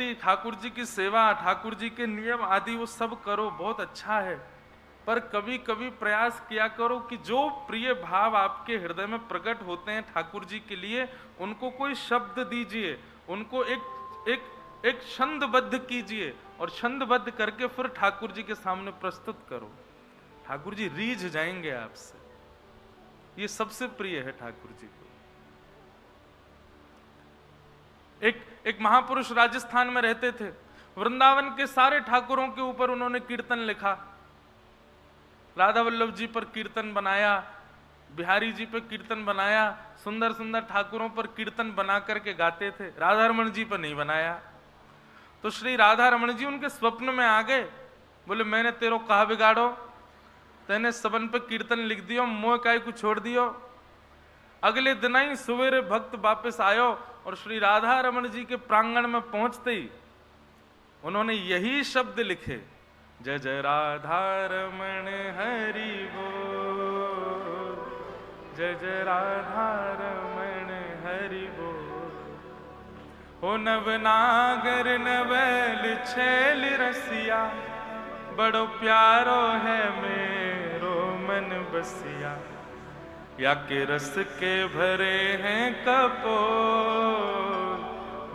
जी ठाकुर जी की सेवा, ठाकुर जी के नियम आदि वो सब करो, बहुत अच्छा है, पर कभी कभी प्रयास किया करो कि जो प्रिय भाव आपके हृदय में प्रकट होते हैं ठाकुर जी के लिए, उनको कोई शब्द दीजिए, उनको एक छंदबद्ध कीजिए और छंदबद्ध करके फिर ठाकुर जी के सामने प्रस्तुत करो। ठाकुर जी रीझ जाएंगे आपसे, ये सबसे प्रिय है ठाकुर जी को। एक महापुरुष राजस्थान में रहते थे, वृंदावन के सारे ठाकुरों के ऊपर उन्होंने कीर्तन लिखा। राधा वल्लभ जी पर कीर्तन बनाया, बिहारी जी पर कीर्तन बनाया, सुंदर सुंदर ठाकुरों पर कीर्तन बना करके गाते थे। राधा रमण जी पर नहीं बनाया। तो श्री राधा रमण जी उनके स्वप्न में आ गए, बोले मैंने तेरो कहा बिगाड़ो, तेने सबन पे कीर्तन लिख दियो, मोह काय को छोड़ दियो। अगले दिन ही सवेरे भक्त वापस आयो और श्री राधा रमण जी के प्रांगण में पहुंचते ही उन्होंने यही शब्द लिखे, जय जय राधा रमण हरि बोल, जय जय राधा रमण हरि बोल। हो नवनागर नवल छैल रसिया, बड़ो प्यारो है मेरो मन बसिया। या के रस के भरे हैं कपोल,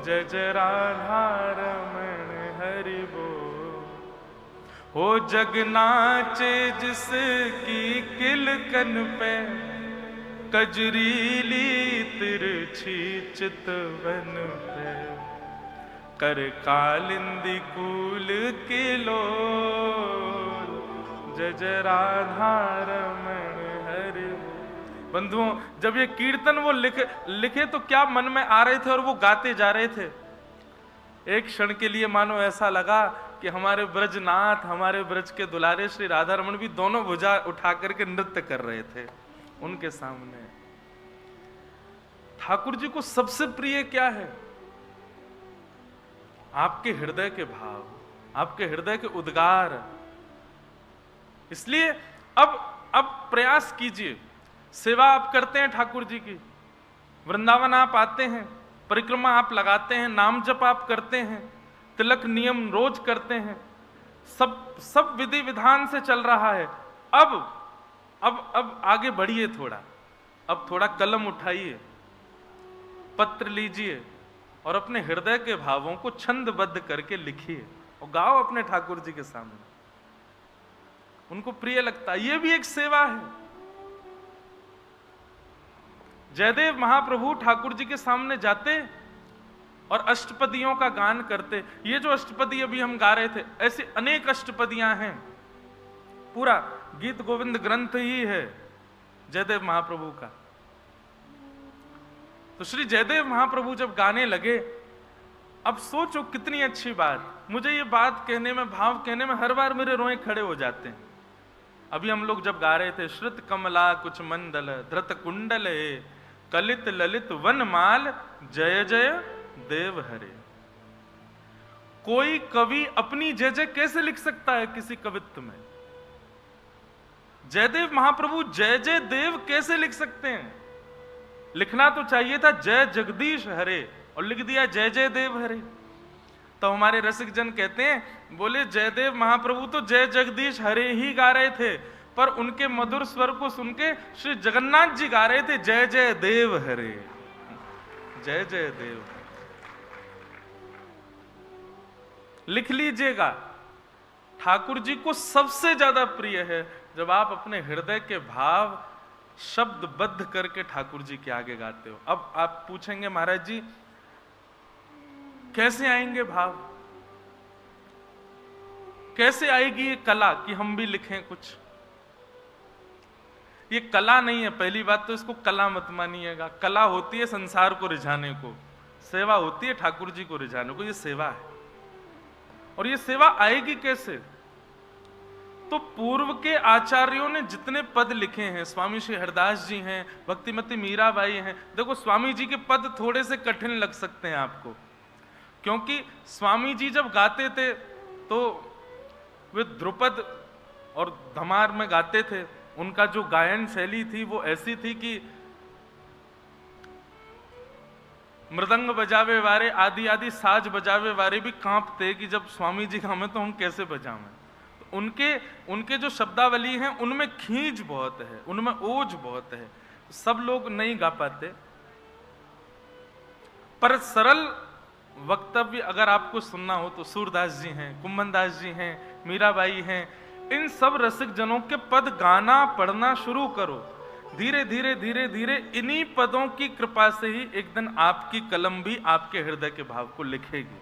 जय जय राधा रमण हरि बोल। हो जग नाचे जिसकी किलकन पे, कजरीली तिरछी चितवन पे। कर कालिंदी कूल किलो, जय जय राधा रमण हरि। बंधुओं, जब ये कीर्तन वो लिखे तो क्या मन में आ रहे थे और वो गाते जा रहे थे। एक क्षण के लिए मानो ऐसा लगा कि हमारे ब्रजनाथ, हमारे ब्रज के दुलारे श्री राधा रमण भी दोनों भुजा उठा करके नृत्य कर रहे थे उनके सामने। ठाकुर जी को सबसे प्रिय क्या है? आपके हृदय के भाव, आपके हृदय के उद्गार। इसलिए अब प्रयास कीजिए। सेवा आप करते हैं ठाकुर जी की, वृंदावन आप आते हैं, परिक्रमा आप लगाते हैं, नाम जप आप करते हैं, तिलक नियम रोज करते हैं, सब विधि विधान से चल रहा है। अब आगे बढ़िए थोड़ा, अब थोड़ा कलम उठाइए, पत्र लीजिए और अपने हृदय के भावों को छंदबद्ध करके लिखिए और गाओ अपने ठाकुर जी के सामने। उनको प्रिय लगता है, यह भी एक सेवा है। जयदेव महाप्रभु ठाकुर जी के सामने जाते और अष्टपदियों का गान करते। ये जो अष्टपदी अभी हम गा रहे थे, ऐसी अनेक अष्टपदियां हैं, पूरा गीत गोविंद ग्रंथ ही है जयदेव महाप्रभु का। तो श्री जयदेव महाप्रभु जब गाने लगे, अब सोचो कितनी अच्छी बात। मुझे ये बात कहने में, भाव कहने में हर बार मेरे रोए खड़े हो जाते हैं। अभी हम लोग जब गा रहे थे, श्रुत कमला कुछ मंडल धृत कुंडल कलित ललित वनमाल, जय जय देव हरे। कोई कवि अपनी जय जय कैसे लिख सकता है किसी कवित्व में? जयदेव महाप्रभु जय जय देव कैसे लिख सकते हैं? लिखना तो चाहिए था जय जगदीश हरे, और लिख दिया जय जय देव हरे। तो हमारे रसिक जन कहते हैं, बोले जयदेव महाप्रभु तो जय जगदीश हरे ही गा रहे थे, पर उनके मधुर स्वर को सुन के श्री जगन्नाथ जी गा रहे थे जय जय देव हरे, जय जय देव। लिख लीजिएगा, ठाकुर जी को सबसे ज्यादा प्रिय है जब आप अपने हृदय के भाव शब्दबद्ध करके ठाकुर जी के आगे गाते हो। अब आप पूछेंगे, महाराज जी कैसे आएंगे भाव, कैसे आएगी ये कला कि हम भी लिखें कुछ? ये कला नहीं है। पहली बात तो इसको कला मत मानिएगा। कला होती है संसार को रिझाने को, सेवा होती है ठाकुर जी को रिझाने को। ये सेवा है। और ये सेवा आएगी कैसे? तो पूर्व के आचार्यों ने जितने पद लिखे हैं, स्वामी श्री हरदास जी हैं, भक्तिमती मीराबाई हैं। देखो, स्वामी जी के पद थोड़े से कठिन लग सकते हैं आपको, क्योंकि स्वामी जी जब गाते थे तो वे ध्रुपद और धमार में गाते थे। उनका जो गायन शैली थी वो ऐसी थी कि मृदंग बजावे वारे आदि आदि साज बजावे वारे भी कांपते कि जब स्वामी जी गावे तो हम कैसे बजावें। तो उनके जो शब्दावली हैं उनमें खींच बहुत है, उनमें ओज बहुत है, सब लोग नहीं गा पाते। पर सरल वक्तव्य अगर आपको सुनना हो तो सूरदास जी हैं, कुम्भन दास जी हैं, मीराबाई हैं, इन सब रसिक जनों के पद गाना पढ़ना शुरू करो। धीरे धीरे धीरे धीरे इन्हीं पदों की कृपा से ही एक दिन आपकी कलम भी आपके हृदय के भाव को लिखेगी।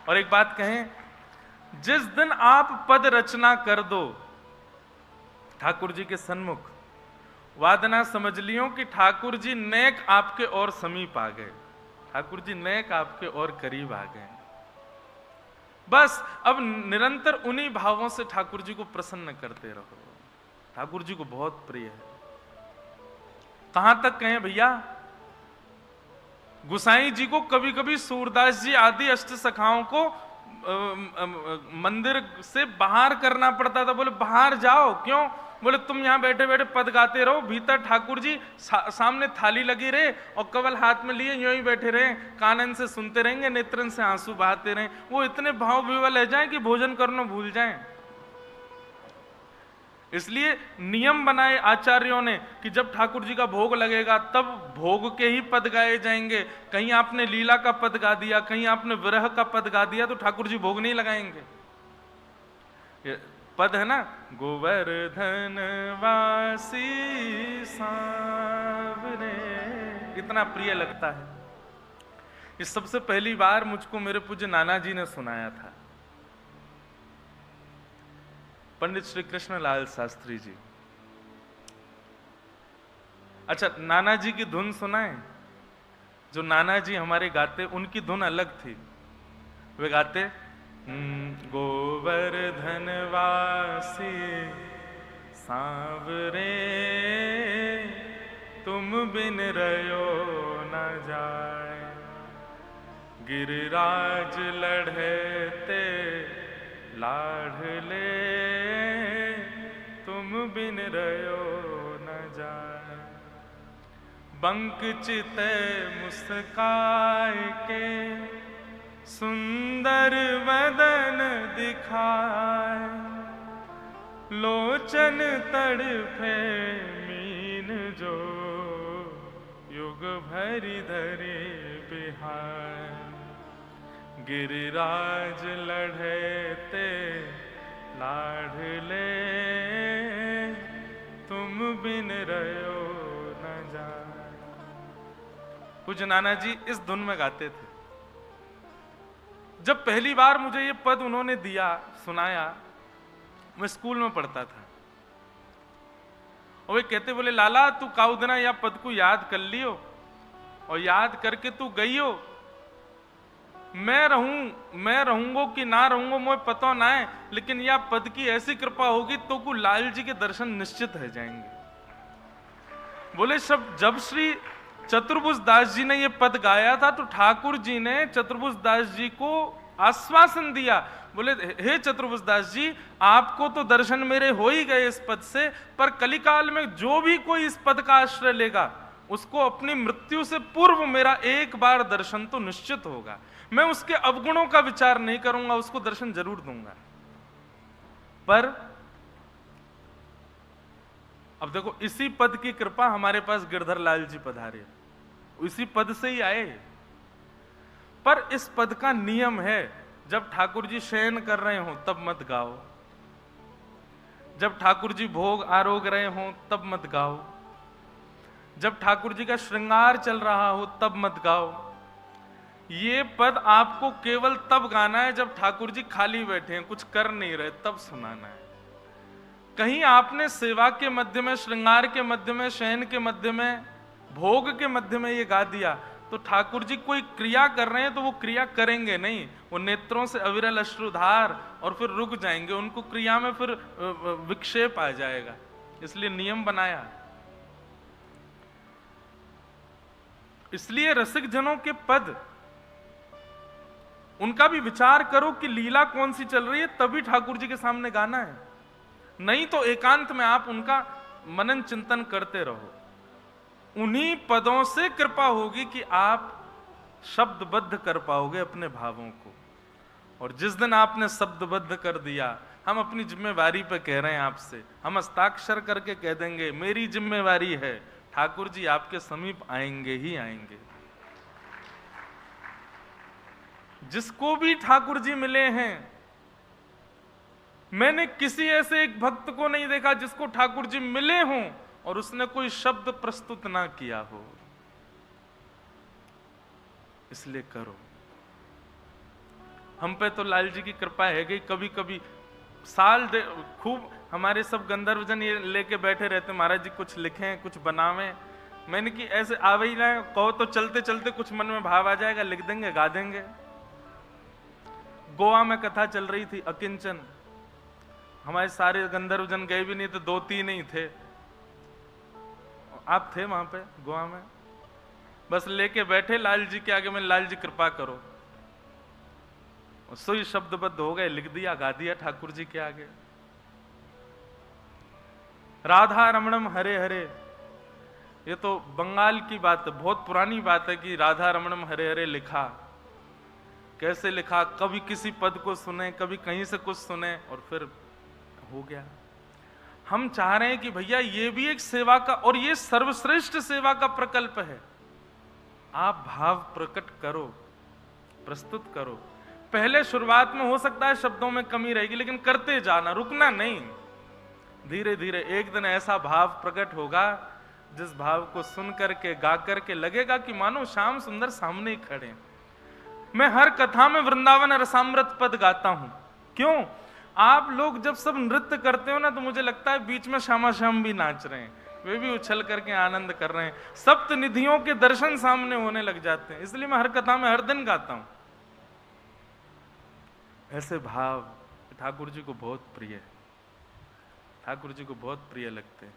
और एक बात कहें, जिस दिन आप पद रचना कर दो ठाकुर जी के सन्मुख, वादना समझ लियो कि ठाकुर जी नेक आपके और समीप आ गए, ठाकुर जी नेक आपके और करीब आ गए। बस अब निरंतर उन्हीं भावों से ठाकुर जी को प्रसन्न करते रहो। ठाकुर जी को बहुत प्रिय है। कहां तक कहें भैया, गुसाई जी को कभी कभी सूरदास जी आदि अष्ट सखाओं को मंदिर से बाहर करना पड़ता था। बोले बाहर जाओ, क्यों? बोले तुम यहां बैठे बैठे पद गाते रहो, भीतर ठाकुर जी सामने थाली लगी रहे और कवल हाथ में लिए यूं ही बैठे रहे, कानन से सुनते रहेंगे, नेत्रन से आंसू बहाते रहे, वो इतने भाव विवल रह जाएं कि भोजन करना भूल जाएं। इसलिए नियम बनाए आचार्यों ने कि जब ठाकुर जी का भोग लगेगा तब भोग के ही पद गाए जाएंगे। कहीं आपने लीला का पद गा दिया, कहीं आपने विरह का पद गा दिया तो ठाकुर जी भोग नहीं लगाएंगे। ये पद है ना, गोवर्धन वासी सांवरे, इतना प्रिय लगता है। ये सबसे पहली बार मुझको मेरे पूज्य नाना जी ने सुनाया था, पंडित श्री कृष्ण लाल शास्त्री जी। अच्छा, नाना जी की धुन सुनाए? जो नाना जी हमारे गाते, उनकी धुन अलग थी। वे गाते गोवर्धन वासी सांवरे, तुम बिन रयो न जाए, गिरिराज लढ़ते लाढ़ले, तुम बिन रयो न जाए, बंक चिते मुस्काए के सुंदर वदन दिखाए, लोचन तड़फे मीन जो युग भरी धरे बिहार, गिरिराज लढ़ते लाढ़ले, तुम बिन रयो न जाए। पूज्य नाना जी इस धुन में गाते थे। जब पहली बार मुझे ये पद उन्होंने दिया, सुनाया, मैं स्कूल में पढ़ता था और वे कहते, बोले लाला तू काउदना या पद को याद कर लियो और याद करके तू गईयो, मैं रहूंगो कि ना रहूंगो मुझे पता ना है, लेकिन यह पद की ऐसी कृपा होगी तो को लाल जी के दर्शन निश्चित हो जाएंगे। बोले जब श्री चतुर्भुज दास जी ने यह पद गाया था तो ठाकुर जी ने चतुर्भुज दास जी को आश्वासन दिया। बोले हे चतुर्भुज दास जी, आपको तो दर्शन मेरे हो ही गए इस पद से, पर कलिकाल में जो भी कोई इस पद का आश्रय लेगा उसको अपनी मृत्यु से पूर्व मेरा एक बार दर्शन तो निश्चित होगा। मैं उसके अवगुणों का विचार नहीं करूंगा, उसको दर्शन जरूर दूंगा। पर अब देखो, इसी पद की कृपा हमारे पास गिरधर लाल जी पधारे, इसी पद से ही आए। पर इस पद का नियम है, जब ठाकुर जी शयन कर रहे हो तब मत गाओ, जब ठाकुर जी भोग आरोग रहे हो तब मत गाओ, जब ठाकुर जी का श्रृंगार चल रहा हो तब मत गाओ। ये पद आपको केवल तब गाना है जब ठाकुर जी खाली बैठे हैं, कुछ कर नहीं रहे, तब सुनाना है। कहीं आपने सेवा के मध्य में, श्रृंगार के मध्य में, शयन के मध्य में, भोग के मध्य में ये गा दिया तो ठाकुर जी कोई क्रिया कर रहे हैं तो वो क्रिया करेंगे नहीं, वो नेत्रों से अविरल अश्रुधार और फिर रुक जाएंगे, उनको क्रिया में फिर विक्षेप आ जाएगा। इसलिए नियम बनाया। इसलिए रसिक जनों के पद, उनका भी विचार करो कि लीला कौन सी चल रही है, तभी ठाकुर जी के सामने गाना है। नहीं तो एकांत में आप उनका मनन चिंतन करते रहो, उन्हीं पदों से कृपा होगी कि आप शब्दबद्ध कर पाओगे अपने भावों को। और जिस दिन आपने शब्दबद्ध कर दिया, हम अपनी जिम्मेवारी पे कह रहे हैं आपसे, हम हस्ताक्षर करके कह देंगे मेरी जिम्मेवारी है, ठाकुर जी आपके समीप आएंगे ही आएंगे। जिसको भी ठाकुर जी मिले हैं, मैंने किसी ऐसे एक भक्त को नहीं देखा जिसको ठाकुर जी मिले हों और उसने कोई शब्द प्रस्तुत ना किया हो। इसलिए करो। हम पे तो लाल जी की कृपा है कि कभी कभी खूब हमारे सब गंधर्वजन ये लेके बैठे रहते, महाराज जी कुछ लिखें कुछ बनावें। मैंने कि ऐसे आवे ही ना, कहो तो चलते चलते कुछ मन में भाव आ जाएगा, लिख देंगे गा देंगे। गोवा में कथा चल रही थी अकिंचन, हमारे सारे गंधर्वजन गए भी नहीं थे, 2-3 ही थे। आप थे वहां पे गोवा में, बस लेके बैठे लाल जी के आगे में, लाल जी कृपा करो, सोई शब्दबद्ध हो गए, लिख दिया गा दिया ठाकुर जी के आगे। राधा रमणम हरे हरे, ये तो बंगाल की बात है, बहुत पुरानी बात है कि राधा रमणम हरे हरे लिखा। कैसे लिखा, कभी किसी पद को सुने, कभी कहीं से कुछ सुने और फिर हो गया। हम चाह रहे हैं कि भैया ये भी एक सेवा का, और ये सर्वश्रेष्ठ सेवा का प्रकल्प है। आप भाव प्रकट करो, प्रस्तुत करो। पहले शुरुआत में हो सकता है शब्दों में कमी रहेगी, लेकिन करते जाना, रुकना नहीं। धीरे धीरे एक दिन ऐसा भाव प्रकट होगा जिस भाव को सुन करके गा करके लगेगा कि मानो श्याम सुंदर सामने ही खड़े। मैं हर कथा में वृंदावन रसामृत पद गाता हूं। क्यों? आप लोग जब सब नृत्य करते हो ना, तो मुझे लगता है बीच में श्यामा श्याम भी नाच रहे हैं, वे भी उछल करके आनंद कर रहे हैं, सप्त निधियों के दर्शन सामने होने लग जाते हैं। इसलिए मैं हर कथा में हर दिन गाता हूं। ऐसे भाव ठाकुर जी को बहुत प्रिय है, ठाकुर जी को बहुत प्रिय लगते हैं।